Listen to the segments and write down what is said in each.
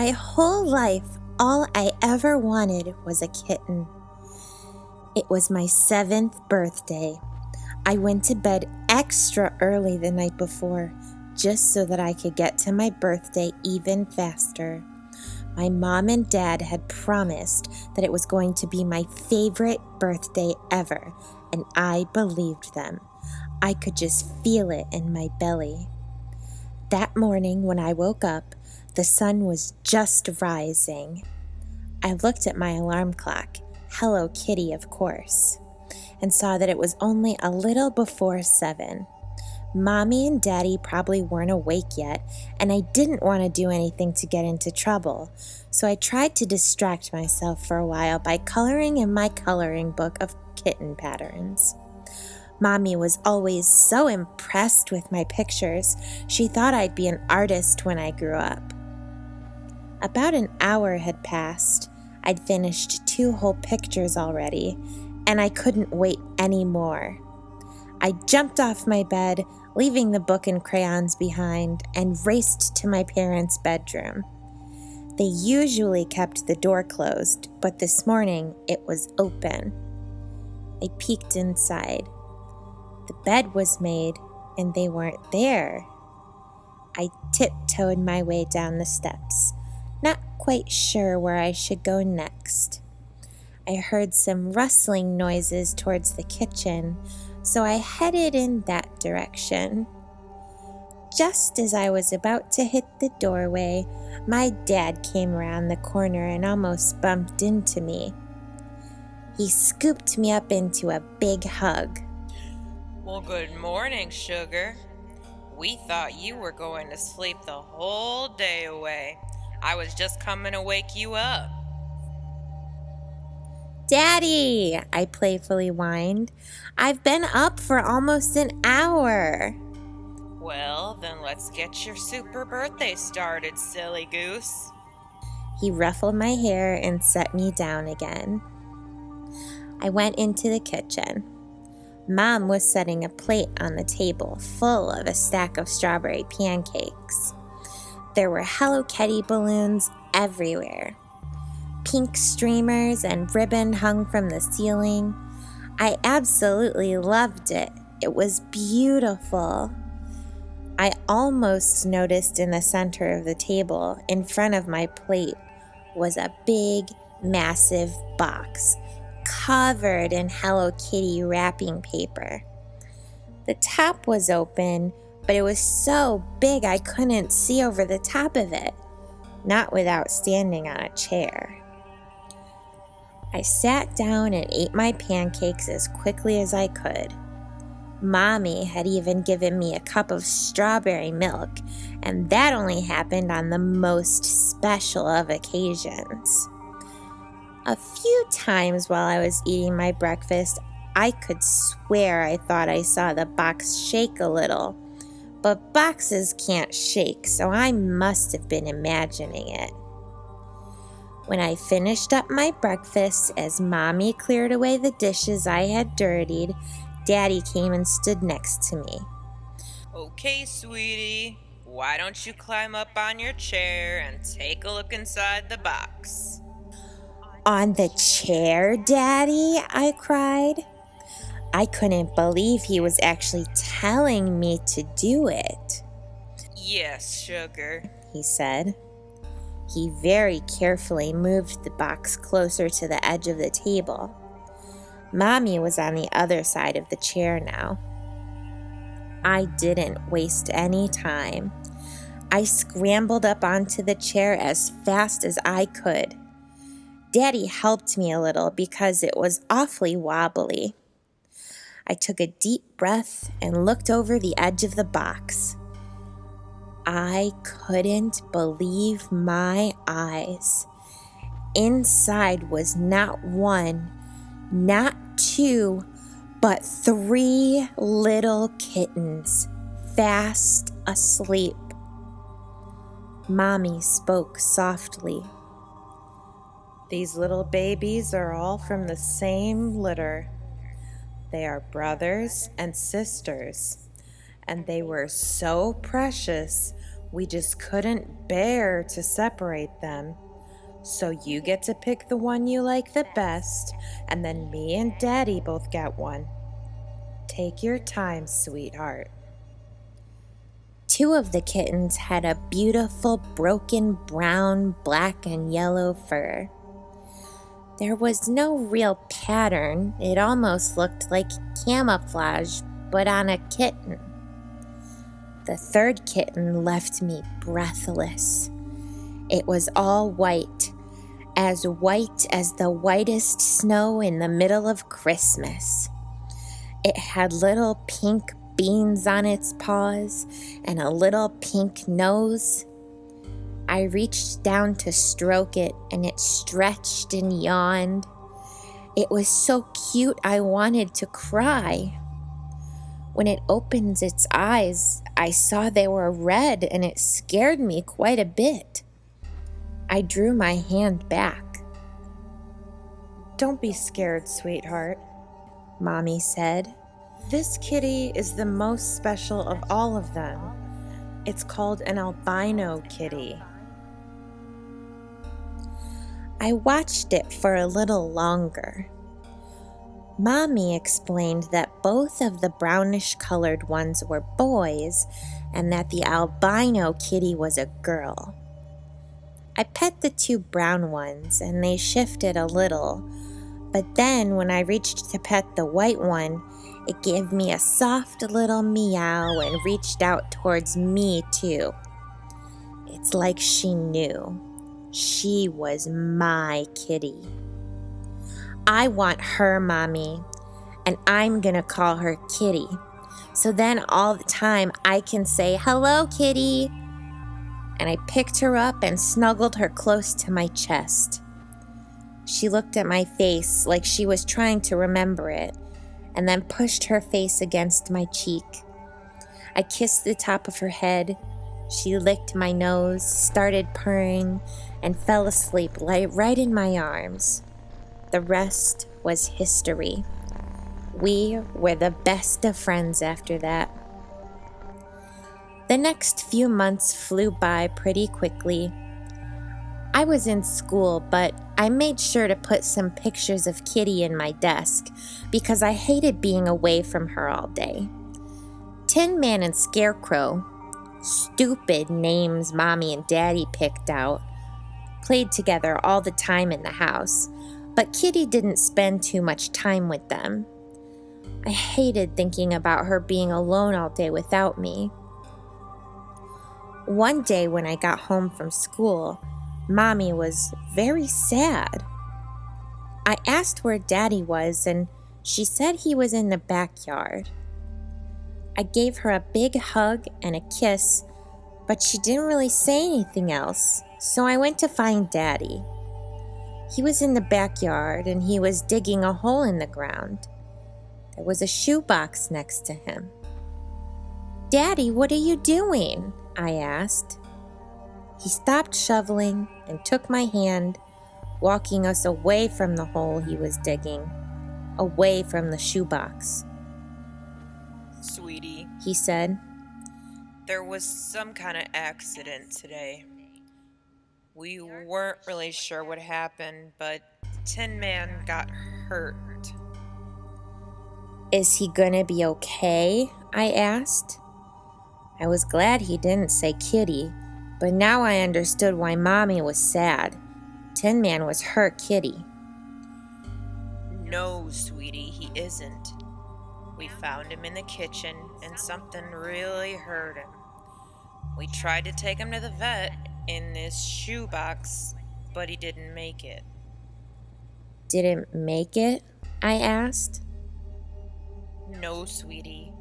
My whole life, all I ever wanted was a kitten. It was my 7th birthday. I went to bed extra early the night before, just so that I could get to my birthday even faster. My mom and dad had promised that it was going to be my favorite birthday ever, and I believed them. I could just feel it in my belly. That morning when I woke up, the sun was just rising. I looked at my alarm clock, Hello Kitty of course, and saw that it was only a little before 7. Mommy and Daddy probably weren't awake yet, and I didn't want to do anything to get into trouble, so I tried to distract myself for a while by coloring in my coloring book of kitten patterns. Mommy was always so impressed with my pictures. She thought I'd be an artist when I grew up. About an hour had passed. I'd finished 2 whole pictures already, and I couldn't wait anymore. I jumped off my bed, leaving the book and crayons behind, and raced to my parents' bedroom. They usually kept the door closed, but this morning it was open. I peeked inside. The bed was made, and they weren't there. I tiptoed my way down the steps, not quite sure where I should go next. I heard some rustling noises towards the kitchen, so I headed in that direction. Just as I was about to hit the doorway, my dad came around the corner and almost bumped into me. He scooped me up into a big hug. Well, good morning, sugar. We thought you were going to sleep the whole day away. I was just coming to wake you up. Daddy, I playfully whined. I've been up for almost an hour. Well, then let's get your super birthday started, silly goose. He ruffled my hair and set me down again. I went into the kitchen. Mom was setting a plate on the table full of a stack of strawberry pancakes. There were Hello Kitty balloons everywhere. Pink streamers and ribbon hung from the ceiling. I absolutely loved it. It was beautiful. I almost noticed in the center of the table, in front of my plate, was a big, massive box covered in Hello Kitty wrapping paper. The top was open, but it was so big I couldn't see over the top of it, not without standing on a chair. I sat down and ate my pancakes as quickly as I could. Mommy had even given me a cup of strawberry milk, and that only happened on the most special of occasions. A few times while I was eating my breakfast, I could swear I thought I saw the box shake a little, but boxes can't shake, so I must have been imagining it. When I finished up my breakfast, as Mommy cleared away the dishes I had dirtied, Daddy came and stood next to me. Okay, sweetie, why don't you climb up on your chair and take a look inside the box? On the chair, Daddy? I cried. I couldn't believe he was actually telling me to do it. Yes, sugar, he said. He very carefully moved the box closer to the edge of the table. Mommy was on the other side of the chair now. I didn't waste any time. I scrambled up onto the chair as fast as I could. Daddy helped me a little because it was awfully wobbly. I took a deep breath and looked over the edge of the box. I couldn't believe my eyes. Inside was not 1, not 2, but 3 little kittens, fast asleep. Mommy spoke softly. These little babies are all from the same litter. They are brothers and sisters, and they were so precious We just couldn't bear to separate them. So you get to pick the one you like the best, and then me and Daddy both get one. Take your time, sweetheart. Two of the kittens had a beautiful broken brown, black, and yellow fur. There was no real pattern. It almost looked like camouflage, but on a kitten. The third kitten left me breathless. It was all white as the whitest snow in the middle of Christmas. It had little pink beans on its paws and a little pink nose. I reached down to stroke it, and it stretched and yawned. It was so cute I wanted to cry. When it opened its eyes, I saw they were red, and it scared me quite a bit. I drew my hand back. "Don't be scared, sweetheart," Mommy said. "This kitty is the most special of all of them. It's called an albino kitty." I watched it for a little longer. Mommy explained that both of the brownish-colored ones were boys and that the albino kitty was a girl. I pet the two brown ones and they shifted a little, but then when I reached to pet the white one, it gave me a soft little meow and reached out towards me too. It's like she knew. She was my kitty. I want her, Mommy, and I'm gonna call her Kitty. So then all the time I can say, "Hello, Kitty." And I picked her up and snuggled her close to my chest. She looked at my face like she was trying to remember it, and then pushed her face against my cheek. I kissed the top of her head. She licked my nose, started purring, and fell asleep right in my arms. The rest was history. We were the best of friends after that. The next few months flew by pretty quickly. I was in school, but I made sure to put some pictures of Kitty in my desk because I hated being away from her all day. Tin Man and Scarecrow, stupid names Mommy and Daddy picked out, played together all the time in the house, but Kitty didn't spend too much time with them. I hated thinking about her being alone all day without me. One day when I got home from school, Mommy was very sad. I asked where Daddy was, and she said he was in the backyard. I gave her a big hug and a kiss, but she didn't really say anything else, so I went to find Daddy. He was in the backyard, and he was digging a hole in the ground. There was a shoebox next to him. "Daddy, what are you doing?" I asked. He stopped shoveling and took my hand, walking us away from the hole he was digging, away from the shoebox. "Sweetie," he said, "there was some kind of accident today. We weren't really sure what happened, but Tin Man got hurt." "Is he gonna be okay?" I asked. I was glad he didn't say Kitty, but now I understood why Mommy was sad. Tin Man was her kitty. "No, sweetie, he isn't. We found him in the kitchen, and something really hurt him. We tried to take him to the vet in this shoebox, but he didn't make it." "Didn't make it?" I asked. "No, sweetie.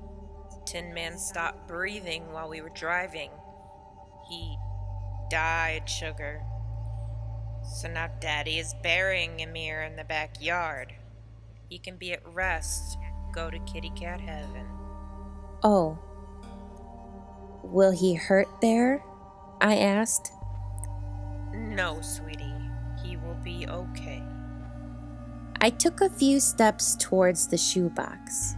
Tin Man stopped breathing while we were driving. He died, sugar. So now Daddy is burying him here in the backyard. He can be at rest, go to kitty cat heaven." "Oh. Will he hurt there?" I asked. "No, sweetie. He will be okay." I took a few steps towards the shoebox.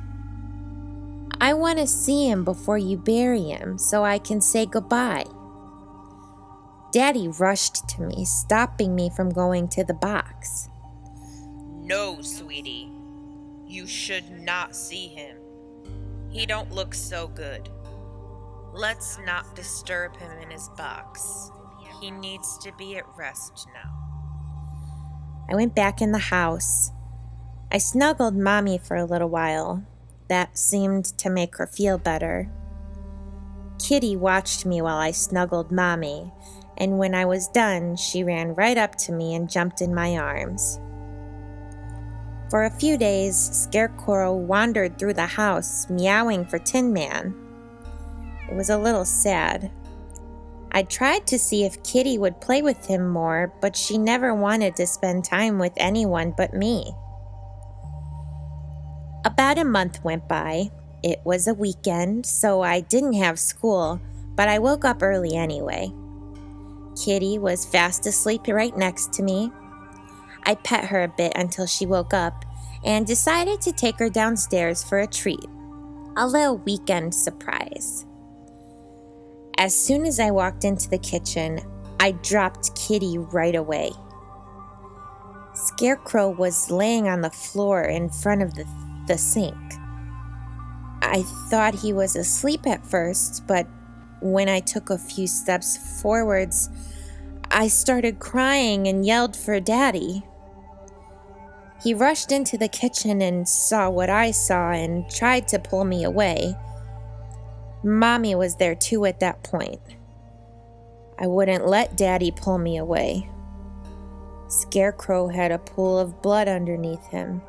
"I want to see him before you bury him so I can say goodbye." Daddy rushed to me, stopping me from going to the box. No, sweetie. You should not see him. He don't look so good. Let's not disturb him in his box. He needs to be at rest now. I went back in the house. I snuggled Mommy for a little while. That seemed to make her feel better. Kitty watched me while I snuggled Mommy, and when I was done, she ran right up to me and jumped in my arms. For a few days, Scarecrow wandered through the house, meowing for Tin Man. It was a little sad. I tried to see if Kitty would play with him more, but she never wanted to spend time with anyone but me. About a month went by. It was a weekend, so I didn't have school, but I woke up early anyway. Kitty was fast asleep right next to me. I pet her a bit until she woke up and decided to take her downstairs for a treat, a little weekend surprise. As soon as I walked into the kitchen, I dropped Kitty right away. Scarecrow was laying on the floor in front of the sink. I thought he was asleep at first, but when I took a few steps forwards, I started crying and yelled for Daddy. He rushed into the kitchen and saw what I saw and tried to pull me away. Mommy was there too at that point. I wouldn't let Daddy pull me away. Scarecrow had a pool of blood underneath him,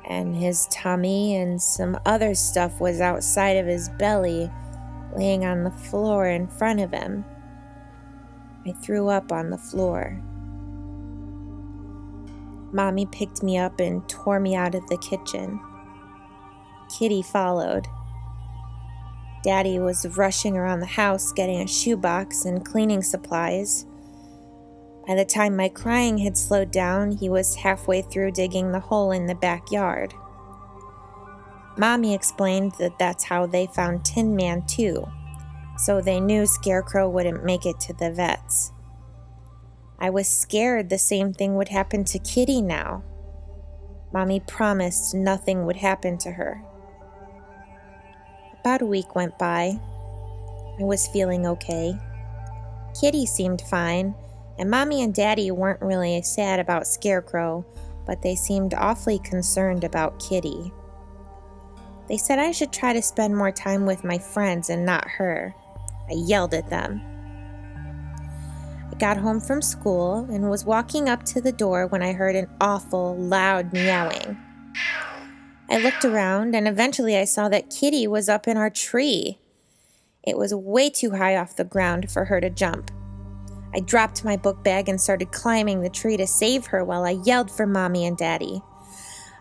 and his tummy and some other stuff was outside of his belly, laying on the floor in front of him. I threw up on the floor. Mommy picked me up and tore me out of the kitchen. Kitty followed. Daddy was rushing around the house getting a shoebox and cleaning supplies. By the time my crying had slowed down, he was halfway through digging the hole in the backyard. Mommy explained that that's how they found Tin Man too, so they knew Scarecrow wouldn't make it to the vets. I was scared the same thing would happen to Kitty now. Mommy promised nothing would happen to her. About a week went by. I was feeling okay. Kitty seemed fine, and Mommy and Daddy weren't really sad about Scarecrow, but they seemed awfully concerned about Kitty. They said I should try to spend more time with my friends and not her. I yelled at them. I got home from school and was walking up to the door when I heard an awful, loud meowing. I looked around and eventually I saw that Kitty was up in our tree. It was way too high off the ground for her to jump. I dropped my book bag and started climbing the tree to save her while I yelled for Mommy and Daddy.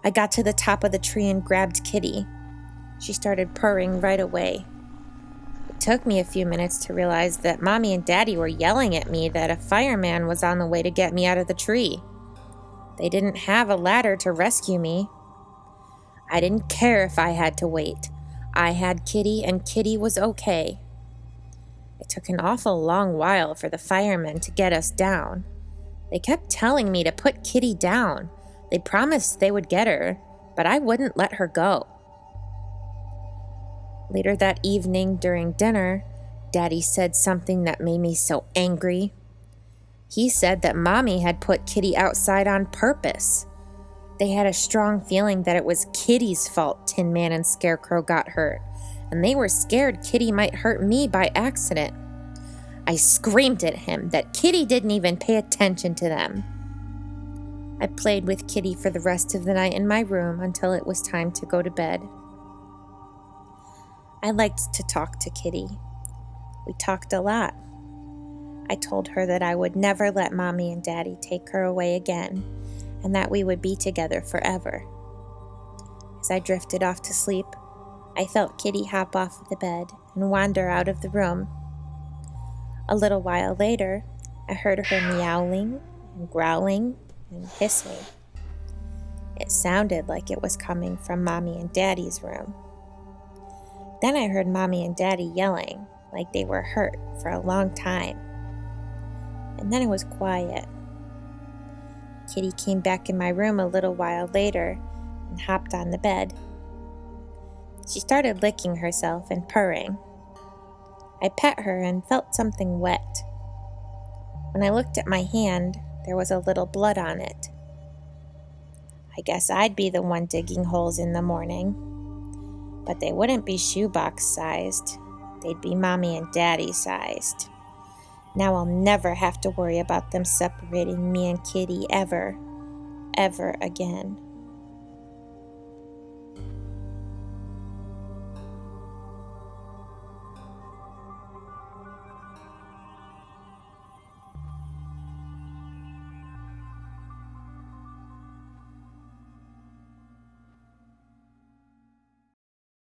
I got to the top of the tree and grabbed Kitty. She started purring right away. It took me a few minutes to realize that Mommy and Daddy were yelling at me that a fireman was on the way to get me out of the tree. They didn't have a ladder to rescue me. I didn't care if I had to wait. I had Kitty and Kitty was okay. It took an awful long while for the firemen to get us down. They kept telling me to put Kitty down. They promised they would get her, but I wouldn't let her go. Later that evening during dinner, Daddy said something that made me so angry. He said that Mommy had put Kitty outside on purpose. They had a strong feeling that it was Kitty's fault Tin Man and Scarecrow got hurt, and they were scared Kitty might hurt me by accident. I screamed at him that Kitty didn't even pay attention to them. I played with Kitty for the rest of the night in my room until it was time to go to bed. I liked to talk to Kitty. We talked a lot. I told her that I would never let Mommy and Daddy take her away again, and that we would be together forever. As I drifted off to sleep, I felt Kitty hop off the bed and wander out of the room. A little while later, I heard her meowing and growling and hissing. It sounded like it was coming from Mommy and Daddy's room. Then I heard Mommy and Daddy yelling like they were hurt for a long time. and then it was quiet. Kitty came back in my room a little while later and hopped on the bed. She started licking herself and purring. I pet her and felt something wet. When I looked at my hand, there was a little blood on it. I guess I'd be the one digging holes in the morning. But they wouldn't be shoebox sized. They'd be Mommy and Daddy sized. Now I'll never have to worry about them separating me and Kitty ever again.